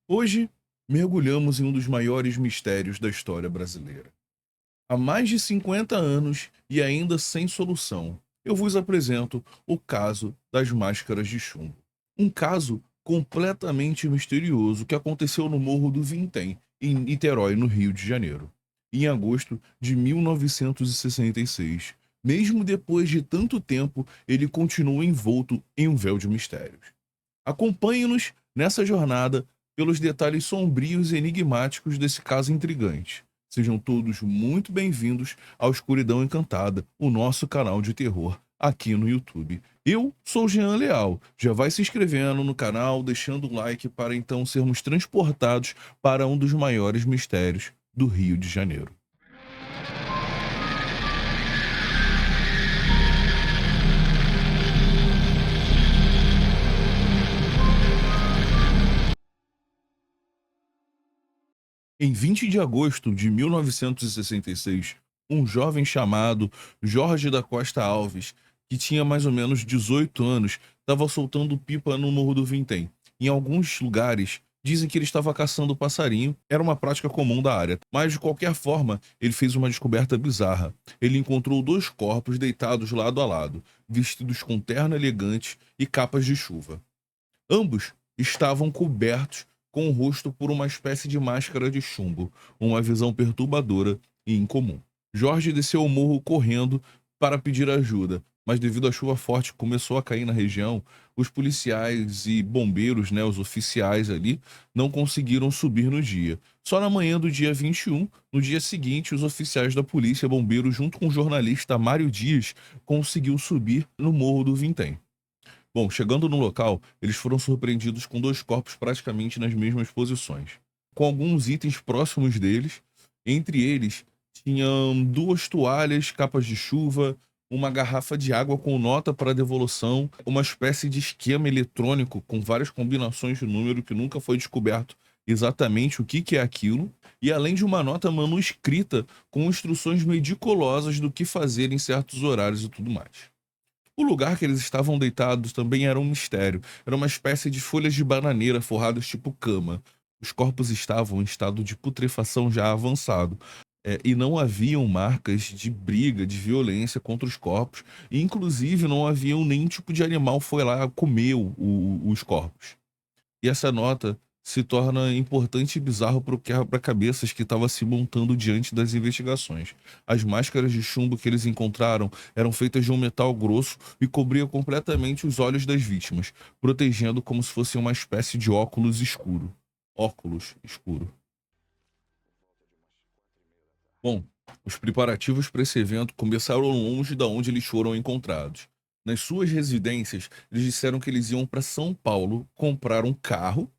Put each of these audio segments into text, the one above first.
Hoje, mergulhamos em um dos maiores mistérios da história brasileira. Há mais de 50 anos e ainda sem solução, eu vos apresento o caso das máscaras de chumbo. Um caso completamente misterioso que aconteceu no Morro do Vintém, em Niterói, no Rio de Janeiro, em agosto de 1966. Mesmo depois de tanto tempo, ele continua envolto em um véu de mistérios. Acompanhe-nos nessa jornada pelos detalhes sombrios e enigmáticos desse caso intrigante. Sejam todos muito bem-vindos à Escuridão Encantada, o nosso canal de terror aqui no YouTube. Eu sou o Jean Leal. Já vai se inscrevendo no canal, deixando um like para então sermos transportados para um dos maiores mistérios do Rio de Janeiro. Em 20 de agosto de 1966, um jovem chamado Jorge da Costa Alves, que tinha mais ou menos 18 anos, estava soltando pipa no Morro do Vintém. Em alguns lugares, dizem que ele estava caçando passarinho, era uma prática comum da área. Mas, de qualquer forma, ele fez uma descoberta bizarra. Ele encontrou dois corpos deitados lado a lado, vestidos com terno elegante e capas de chuva. Ambos estavam cobertos com o rosto por uma espécie de máscara de chumbo, uma visão perturbadora e incomum. Jorge desceu o morro correndo para pedir ajuda, mas devido à chuva forte que começou a cair na região, os policiais e bombeiros, né, os oficiais ali, não conseguiram subir no dia. Só na manhã do dia 21, no dia seguinte, os oficiais da polícia, bombeiros, junto com o jornalista Mário Dias, conseguiu subir no Morro do Vintém. Bom, chegando no local, eles foram surpreendidos com dois corpos praticamente nas mesmas posições, com alguns itens próximos deles. Entre eles, tinham duas toalhas, capas de chuva, uma garrafa de água com nota para devolução, uma espécie de esquema eletrônico com várias combinações de número que nunca foi descoberto exatamente o que é aquilo, e além de uma nota manuscrita com instruções meticulosas do que fazer em certos horários e tudo mais. O lugar que eles estavam deitados também era um mistério. Era uma espécie de folhas de bananeira forradas tipo cama. Os corpos estavam em estado de putrefação já avançado. E não haviam marcas de briga, de violência contra os corpos. E, inclusive, não havia nenhum tipo de animal foi lá comer os corpos. E essa nota se torna importante e bizarro para o quebra-cabeças que estava se montando diante das investigações. As máscaras de chumbo que eles encontraram eram feitas de um metal grosso e cobriam completamente os olhos das vítimas, protegendo como se fosse uma espécie de óculos escuro. Óculos escuro. Bom, os preparativos para esse evento começaram longe da onde eles foram encontrados. Nas suas residências, eles disseram que eles iam para São Paulo comprar um carro,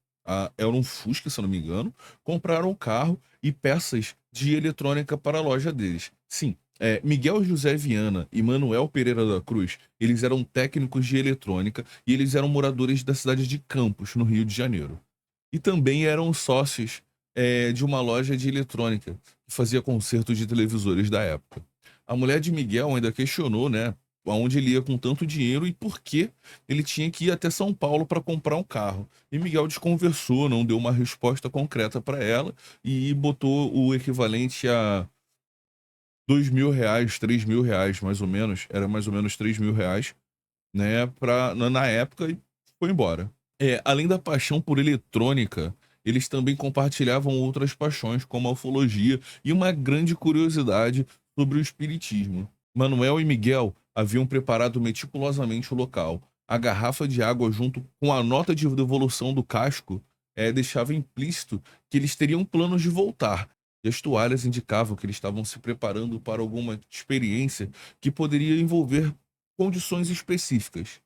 era um Fusca, se eu não me engano, compraram um carro e peças de eletrônica para a loja deles. Sim, Miguel José Viana e Manuel Pereira da Cruz, eles eram técnicos de eletrônica e eles eram moradores da cidade de Campos, no Rio de Janeiro. E também eram sócios, de uma loja de eletrônica, que fazia conserto de televisores da época. A mulher de Miguel ainda questionou, né, aonde ele ia com tanto dinheiro e por que ele tinha que ir até São Paulo para comprar um carro. E Miguel desconversou, não deu uma resposta concreta para ela e botou o equivalente a R$ 2.000, R$ 3.000, mais ou menos, era mais ou menos R$ 3.000, né, na época, e foi embora. Além da paixão por eletrônica, eles também compartilhavam outras paixões, como a ufologia e uma grande curiosidade sobre o espiritismo. Manuel e Miguel haviam preparado meticulosamente o local. A garrafa de água, junto com a nota de devolução do casco, deixava implícito que eles teriam planos de voltar. E as toalhas indicavam que eles estavam se preparando para alguma experiência que poderia envolver condições específicas.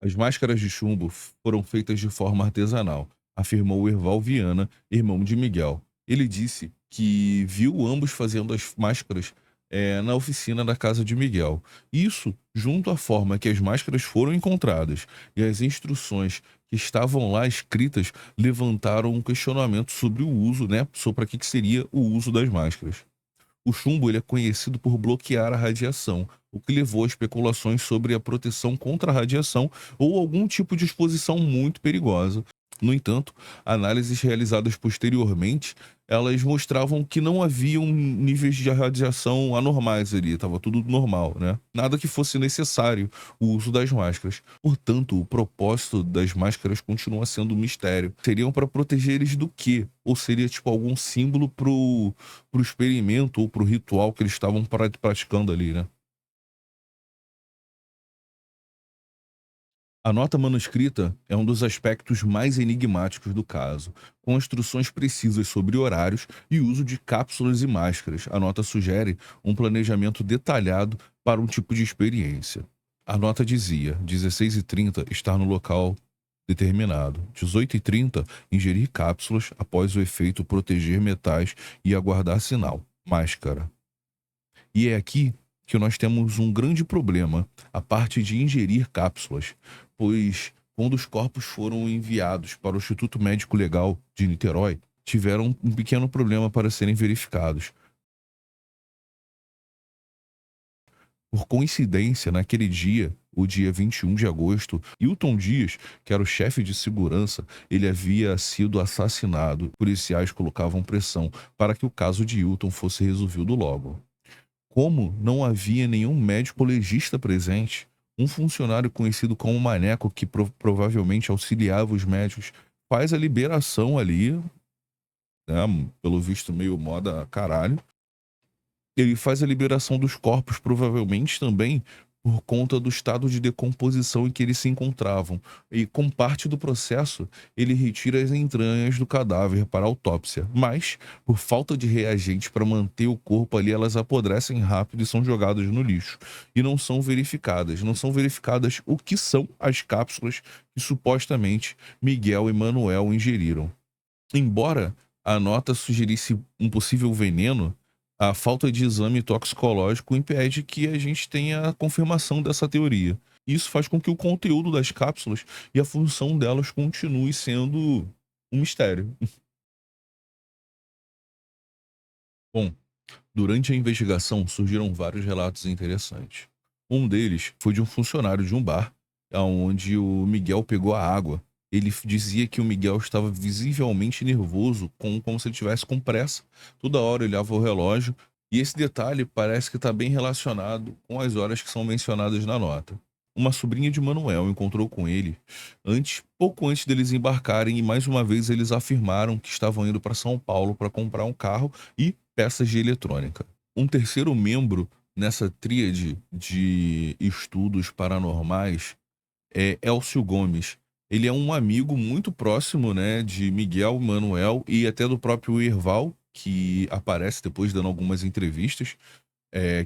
As máscaras de chumbo foram feitas de forma artesanal, afirmou Erval Viana, irmão de Miguel. Ele disse que viu ambos fazendo as máscaras na oficina da casa de Miguel. Isso, junto à forma que as máscaras foram encontradas e as instruções que estavam lá escritas, levantaram um questionamento sobre o uso, né? Sobre para que seria o uso das máscaras. O chumbo ele é conhecido por bloquear a radiação, o que levou a especulações sobre a proteção contra a radiação ou algum tipo de exposição muito perigosa. No entanto, análises realizadas posteriormente, elas mostravam que não haviam níveis de radiação anormais ali, estava tudo normal, né? Nada que fosse necessário o uso das máscaras. Portanto, o propósito das máscaras continua sendo um mistério. Seriam para proteger eles do quê? Ou seria tipo algum símbolo pro experimento ou pro ritual que eles estavam praticando ali, né? A nota manuscrita é um dos aspectos mais enigmáticos do caso, com instruções precisas sobre horários e uso de cápsulas e máscaras. A nota sugere um planejamento detalhado para um tipo de experiência. A nota dizia: 16h30 estar no local determinado, 18h30 ingerir cápsulas após o efeito proteger metais e aguardar sinal. Máscara. E é aqui que nós temos um grande problema, a parte de ingerir cápsulas, pois quando os corpos foram enviados para o Instituto Médico Legal de Niterói, tiveram um pequeno problema para serem verificados. Por coincidência, naquele dia, o dia 21 de agosto, Hilton Dias, que era o chefe de segurança, ele havia sido assassinado. Policiais colocavam pressão para que o caso de Hilton fosse resolvido logo. Como não havia nenhum médico legista presente, um funcionário conhecido como Maneco, que provavelmente auxiliava os médicos, faz a liberação ali, né, pelo visto meio moda caralho. Ele faz a liberação dos corpos, provavelmente também por conta do estado de decomposição em que eles se encontravam. E com parte do processo, ele retira as entranhas do cadáver para autópsia. Mas, por falta de reagentes para manter o corpo ali, elas apodrecem rápido e são jogadas no lixo. E não são verificadas. Não são verificadas o que são as cápsulas que supostamente Miguel e Manuel ingeriram. Embora a nota sugerisse um possível veneno, a falta de exame toxicológico impede que a gente tenha a confirmação dessa teoria. Isso faz com que o conteúdo das cápsulas e a função delas continue sendo um mistério. Bom, durante a investigação surgiram vários relatos interessantes. Um deles foi de um funcionário de um bar, onde o Miguel pegou a água. Ele dizia que o Miguel estava visivelmente nervoso, como se ele tivesse com pressa. Toda hora ele olhava o relógio, e esse detalhe parece que está bem relacionado com as horas que são mencionadas na nota. Uma sobrinha de Manuel encontrou com ele pouco antes deles embarcarem, e mais uma vez eles afirmaram que estavam indo para São Paulo para comprar um carro e peças de eletrônica. Um terceiro membro nessa tríade de estudos paranormais é Elcio Gomes. Ele é um amigo muito próximo, né, de Miguel, Manuel e até do próprio Erval, que aparece depois dando algumas entrevistas,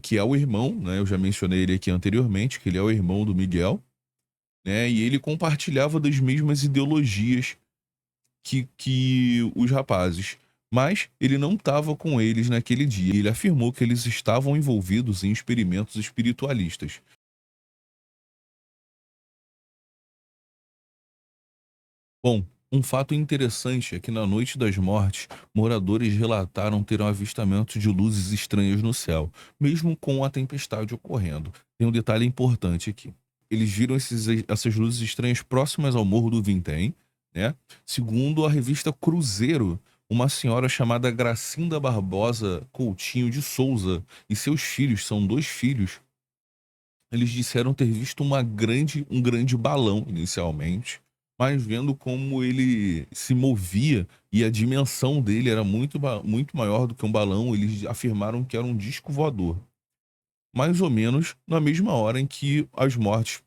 que é o irmão, né, eu já mencionei ele aqui anteriormente, que ele é o irmão do Miguel, né, e ele compartilhava das mesmas ideologias que os rapazes. Mas ele não estava com eles naquele dia. Ele afirmou que eles estavam envolvidos em experimentos espiritualistas. Bom, um fato interessante é que na noite das mortes, moradores relataram ter um avistamento de luzes estranhas no céu, mesmo com a tempestade ocorrendo. Tem um detalhe importante aqui. Eles viram essas luzes estranhas próximas ao Morro do Vintém, né? Segundo a revista Cruzeiro, uma senhora chamada Gracinda Barbosa Coutinho de Souza e seus filhos, são dois filhos, eles disseram ter visto um grande balão inicialmente, mas vendo como ele se movia e a dimensão dele era muito maior do que um balão, eles afirmaram que era um disco voador. Mais ou menos na mesma hora em que as mortes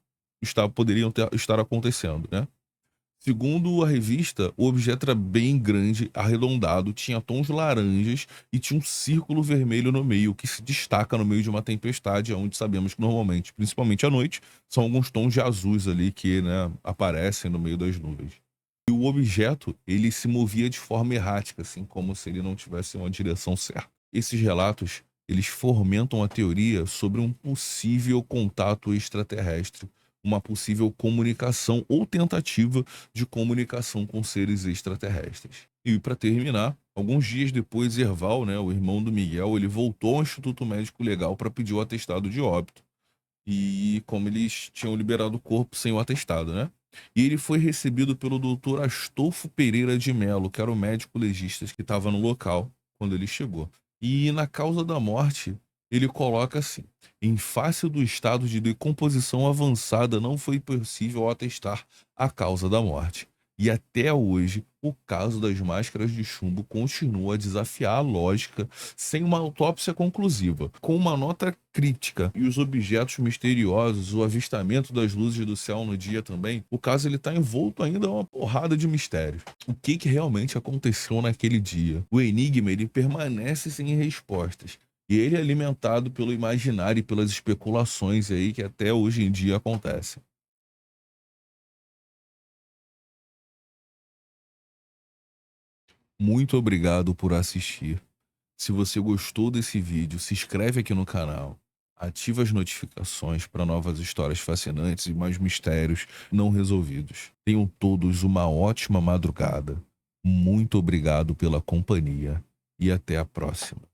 poderiam estar acontecendo, né? Segundo a revista, o objeto era bem grande, arredondado, tinha tons laranjas e tinha um círculo vermelho no meio, que se destaca no meio de uma tempestade, onde sabemos que normalmente, principalmente à noite, são alguns tons de azuis ali que, né, aparecem no meio das nuvens. E o objeto, ele se movia de forma errática, assim, como se ele não tivesse uma direção certa. Esses relatos, eles fomentam a teoria sobre um possível contato extraterrestre, uma possível comunicação ou tentativa de comunicação com seres extraterrestres. E para terminar, alguns dias depois, Erval, né, o irmão do Miguel, ele voltou ao Instituto Médico Legal para pedir o atestado de óbito. E como eles tinham liberado o corpo sem o atestado, né? E ele foi recebido pelo doutor Astolfo Pereira de Melo, que era o médico legista que estava no local quando ele chegou. E na causa da morte, ele coloca assim: em face do estado de decomposição avançada, não foi possível atestar a causa da morte. E até hoje, o caso das máscaras de chumbo continua a desafiar a lógica sem uma autópsia conclusiva. Com uma nota críptica e os objetos misteriosos, o avistamento das luzes do céu no dia também, o caso ele está envolto ainda em uma porrada de mistérios. O que que realmente aconteceu naquele dia? O enigma ele permanece sem respostas. E ele é alimentado pelo imaginário e pelas especulações aí que até hoje em dia acontecem. Muito obrigado por assistir. Se você gostou desse vídeo, se inscreve aqui no canal, ativa as notificações para novas histórias fascinantes e mais mistérios não resolvidos. Tenham todos uma ótima madrugada. Muito obrigado pela companhia e até a próxima.